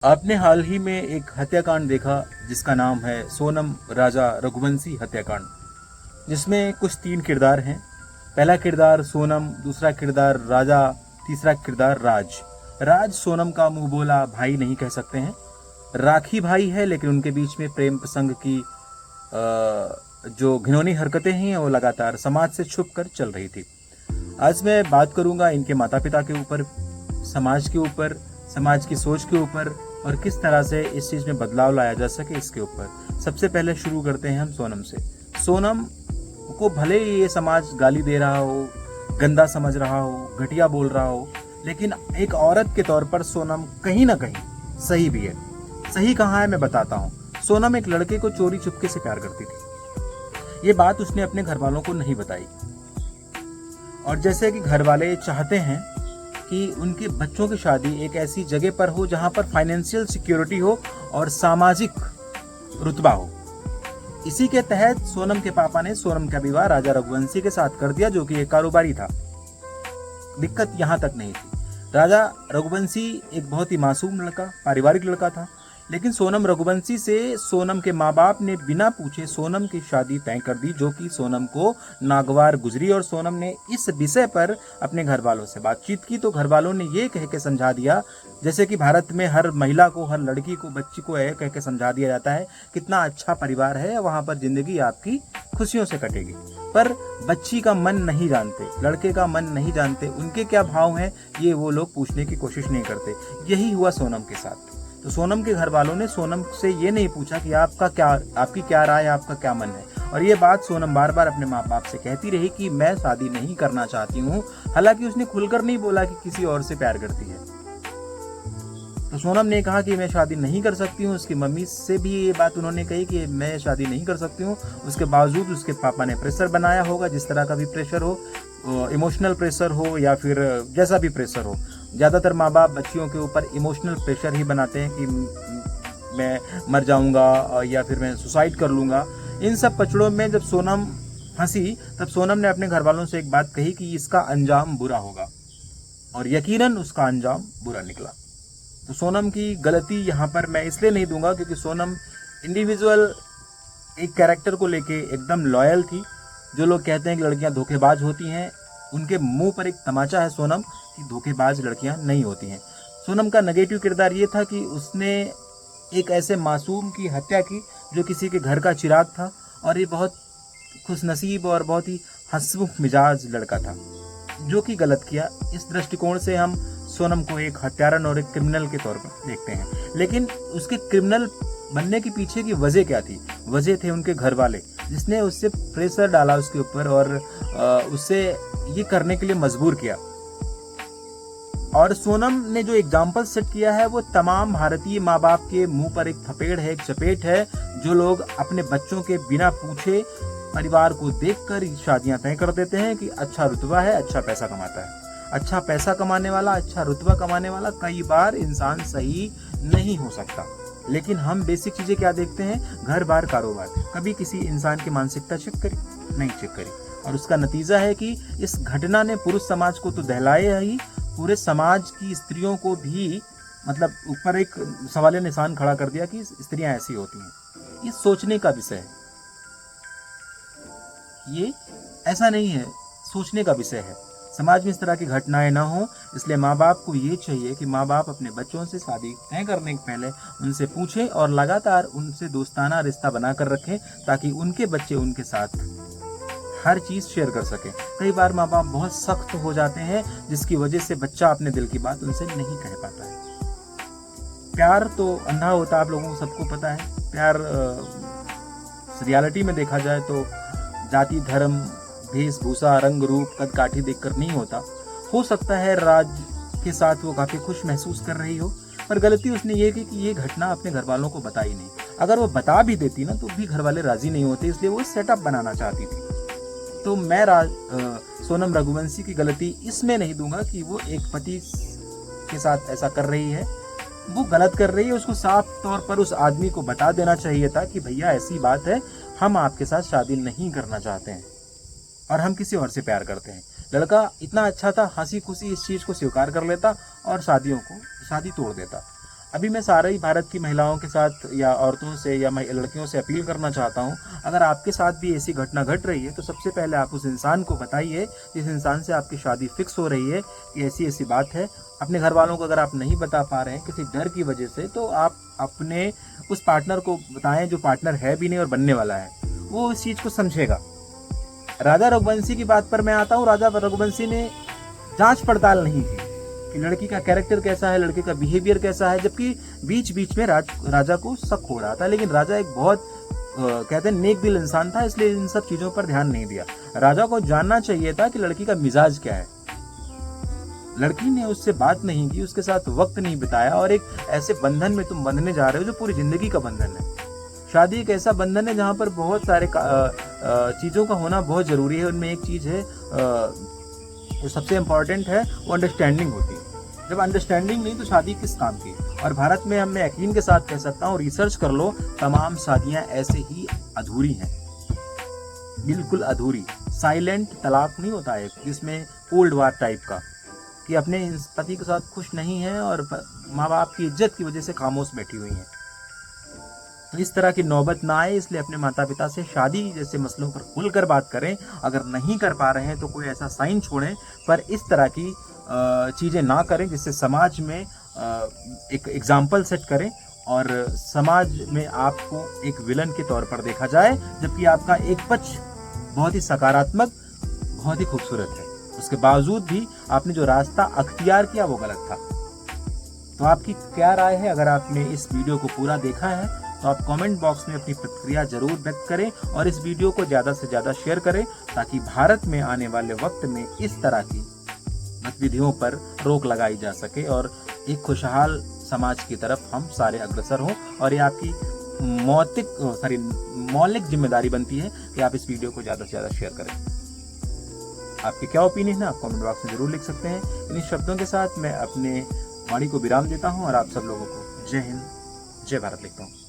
आपने हाल ही में एक हत्याकांड देखा जिसका नाम है सोनम राजा रघुवंशी हत्याकांड, जिसमें कुछ 3 किरदार हैं। पहला किरदार सोनम, दूसरा किरदार राजा, तीसरा किरदार राज। राज सोनम का मुंह बोला भाई नहीं कह सकते हैं, राखी भाई है, लेकिन उनके बीच में प्रेम प्रसंग की जो घिनौनी हरकतें हैं वो लगातार समाज से छुप कर चल रही थी। आज मैं बात करूंगा इनके माता पिता के ऊपर, समाज के ऊपर, समाज की सोच के ऊपर और किस तरह से इस चीज़ में बदलाव लाया जा सके इसके ऊपर। सबसे पहले शुरू करते हैं हम सोनम से। सोनम को भले ही ये समाज गाली दे रहा हो, गंदा समझ रहा हो, घटिया बोल रहा हो, लेकिन एक औरत के तौर पर सोनम कहीं ना कहीं सही भी है। सही कहाँ है मैं बताता हूँ। सोनम एक लड़के को चोरी चुपके से प्यार करती थी। ये बात उसने अपने घर वालों को नहीं बताई, और जैसे कि घर वाले चाहते हैं कि उनके बच्चों की शादी एक ऐसी जगह पर हो जहां पर फाइनेंशियल सिक्योरिटी हो और सामाजिक रुतबा हो, इसी के तहत सोनम के पापा ने सोनम का विवाह राजा रघुवंशी के साथ कर दिया, जो कि एक कारोबारी था। दिक्कत यहां तक नहीं थी। राजा रघुवंशी एक बहुत ही मासूम लड़का, पारिवारिक लड़का था, लेकिन सोनम रघुवंशी से सोनम के माँ बाप ने बिना पूछे सोनम की शादी तय कर दी, जो कि सोनम को नागवार गुजरी। और सोनम ने इस विषय पर अपने घर वालों से बातचीत की तो घर वालों ने ये कह के समझा दिया, जैसे कि भारत में हर महिला को, हर लड़की को, बच्ची को यह कह के समझा दिया जाता है कितना अच्छा परिवार है, वहाँ पर जिंदगी आपकी खुशियों से कटेगी। पर बच्ची का मन नहीं जानते, लड़के का मन नहीं जानते, उनके क्या भाव हैं ये वो लोग पूछने की कोशिश नहीं करते। यही हुआ सोनम के साथ। तो सोनम के घर वालों ने सोनम से ये नहीं पूछा कि आपकी क्या राय है, आपका क्या मन है। और ये बात सोनम बार बार अपने माँ बाप से कहती रही कि मैं शादी नहीं करना चाहती हूँ। हालांकि उसने खुलकर नहीं बोला कि किसी और से प्यार करती है। तो सोनम ने कहा कि मैं शादी नहीं कर सकती हूँ। उसकी मम्मी से भी ये बात उन्होंने कही कि मैं शादी नहीं कर सकती हूँ। उसके बावजूद उसके पापा ने प्रेशर बनाया होगा, जिस तरह का भी प्रेशर हो, इमोशनल प्रेशर हो या फिर जैसा भी प्रेशर हो। ज़्यादातर माँ बाप बच्चियों के ऊपर इमोशनल प्रेशर ही बनाते हैं कि मैं मर जाऊंगा या फिर मैं सुसाइड कर लूँगा। इन सब पचड़ों में जब सोनम फंसी, तब सोनम ने अपने घर वालों से एक बात कही कि इसका अंजाम बुरा होगा, और यकीनन उसका अंजाम बुरा निकला। तो सोनम की गलती यहाँ पर मैं इसलिए नहीं दूंगा क्योंकि सोनम इंडिविजुअल एक कैरेक्टर को लेके एकदम लॉयल थी। जो लोग कहते हैं कि लड़कियां धोखेबाज होती हैं, उनके मुंह पर एक तमाचा है सोनम कि धोखेबाज लड़कियां नहीं होती हैं। सोनम का नेगेटिव किरदार ये था कि उसने एक ऐसे मासूम की हत्या की जो किसी के घर का चिराग था, और ये बहुत खुशनसीब और बहुत ही हंसमुख मिजाज लड़का था, जो कि गलत किया। इस दृष्टिकोण से हम सोनम को एक हत्यारन और एक क्रिमिनल के तौर पर देखते हैं। लेकिन उसके क्रिमिनल बनने के पीछे की वजह क्या थी? वजह थे उनके घर वाले, जिसने उससे प्रेशर डाला उसके ऊपर और उससे ये करने के लिए मजबूर किया। और सोनम ने जो एग्जाम्पल सेट किया है वो तमाम भारतीय माँ बाप के मुंह पर एक थपेड़ है, एक चपेट है, जो लोग अपने बच्चों के बिना पूछे परिवार को देखकर शादियां तय कर देते हैं कि अच्छा रुतबा है, अच्छा पैसा कमाता है। अच्छा पैसा कमाने वाला, अच्छा रुतबा कमाने वाला कई बार इंसान सही नहीं हो सकता। लेकिन हम बेसिक चीजें क्या देखते हैं? घर बार कारोबार। कभी किसी इंसान की मानसिकता चेक करी? नहीं चेक करी। और उसका नतीजा है कि इस घटना ने पुरुष समाज को तो दहलाया ही, पूरे समाज की स्त्रियों को भी मतलब ऊपर एक सवालिया निशान खड़ा कर दिया कि स्त्रियां ऐसी होती हैं। ये सोचने का विषय है, ये ऐसा नहीं है, सोचने का विषय है। समाज में इस तरह की घटनाएं ना हो, इसलिए माँ बाप को ये चाहिए कि माँ बाप अपने बच्चों से शादी तय करने के पहले उनसे पूछें और लगातार उनसे दोस्ताना रिश्ता बनाकर रखें, ताकि उनके बच्चे उनके साथ हर चीज़ शेयर कर सकें। कई बार माँ बाप बहुत सख्त हो जाते हैं, जिसकी वजह से बच्चा अपने दिल की बात उनसे नहीं कह पाता है। प्यार तो अंधा होता है, आप लोगों को सबको पता है। प्यार रियलिटी में देखा जाए तो जाति, धर्म, वेशभूषा, रंग, रूप, कद काठी देखकर नहीं होता। हो सकता है राज के साथ वो काफी खुश महसूस कर रही हो, पर गलती उसने ये की कि ये घटना अपने घर वालों को बताई नहीं। अगर वो बता भी देती ना तो भी घर वाले राजी नहीं होते, इसलिए वो सेटअप बनाना चाहती थी। तो मैं सोनम रघुवंशी की गलती इसमें नहीं दूंगा कि वो एक पति के साथ ऐसा कर रही है। वो गलत कर रही है, उसको साफ तौर पर उस आदमी को बता देना चाहिए था कि भैया ऐसी बात है, हम आपके साथ शादी नहीं करना चाहते हैं और हम किसी और से प्यार करते हैं। लड़का इतना अच्छा था, हंसी खुशी इस चीज़ को स्वीकार कर लेता और शादी तोड़ देता। अभी मैं सारे ही भारत की महिलाओं के साथ या औरतों से या लड़कियों से अपील करना चाहता हूँ, अगर आपके साथ भी ऐसी घटना घट रही है तो सबसे पहले आप उस इंसान को बताइए जिस इंसान से आपकी शादी फिक्स हो रही है कि ऐसी ऐसी बात है। अपने घर वालों को अगर आप नहीं बता पा रहे हैं किसी डर की वजह से, तो आप अपने उस पार्टनर को बताएं जो पार्टनर है भी नहीं और बनने वाला है, वो इस चीज़ को समझेगा। राजा रघुवंशी की बात पर मैं आता हूँ। राजा रघुवंशी ने जांच पड़ताल नहीं की कि लड़की का कैरेक्टर कैसा है, लड़के का बिहेवियर कैसा है, जबकि बीच बीच में राजा को शक हो रहा था, लेकिन राजा एक बहुत कहते हैं नेक दिल इंसान था, इसलिए इन सब चीजों पर ध्यान नहीं दिया। राजा को जानना चाहिए था कि लड़की का मिजाज क्या है। लड़की ने उससे बात नहीं की, उसके साथ वक्त नहीं बिताया, और एक ऐसे बंधन में तुम बंधने जा रहे हो जो पूरी जिंदगी का बंधन है। शादी एक ऐसा बंधन है जहां पर बहुत सारे चीजों का होना बहुत जरूरी है। उनमें एक चीज है जो सबसे इंपॉर्टेंट है, वो अंडरस्टैंडिंग होती है। जब अंडरस्टैंडिंग नहीं तो शादी किस काम की। और भारत में मैं यकीन के साथ कह सकता हूँ, रिसर्च कर लो, तमाम शादियां ऐसे ही अधूरी हैं, बिल्कुल अधूरी। साइलेंट तलाक नहीं होता है जिसमें कोल्ड वार टाइप का, कि अपने पति के साथ खुश नहीं है और माँ बाप की इज्जत की वजह से खामोश बैठी हुई हैं। तो इस तरह की नौबत ना आए, इसलिए अपने माता पिता से शादी जैसे मसलों पर खुलकर बात करें। अगर नहीं कर पा रहे हैं तो कोई ऐसा साइन छोड़ें, पर इस तरह की चीज़ें ना करें जिससे समाज में एक एग्जाम्पल सेट करें और समाज में आपको एक विलन के तौर पर देखा जाए, जबकि आपका एक पक्ष बहुत ही सकारात्मक, बहुत ही खूबसूरत है। उसके बावजूद भी आपने जो रास्ता अख्तियार किया वो गलत था। तो आपकी क्या राय है? अगर आपने इस वीडियो को पूरा देखा है तो आप कमेंट बॉक्स में अपनी प्रतिक्रिया जरूर व्यक्त करें और इस वीडियो को ज़्यादा से ज़्यादा शेयर करें, ताकि भारत में आने वाले वक्त में इस तरह की गतिविधियों पर रोक लगाई जा सके और एक खुशहाल समाज की तरफ हम सारे अग्रसर हों। और ये आपकी मौलिक जिम्मेदारी बनती है कि आप इस वीडियो को ज़्यादा से ज़्यादा शेयर करें। आपकी क्या ओपिनियन है आप कमेंट बॉक्स में जरूर लिख सकते हैं। इन शब्दों के साथ मैं अपने वाणी को विराम देता हूं और आप सब लोगों को जय हिंद, जय भारत लिखता हूं।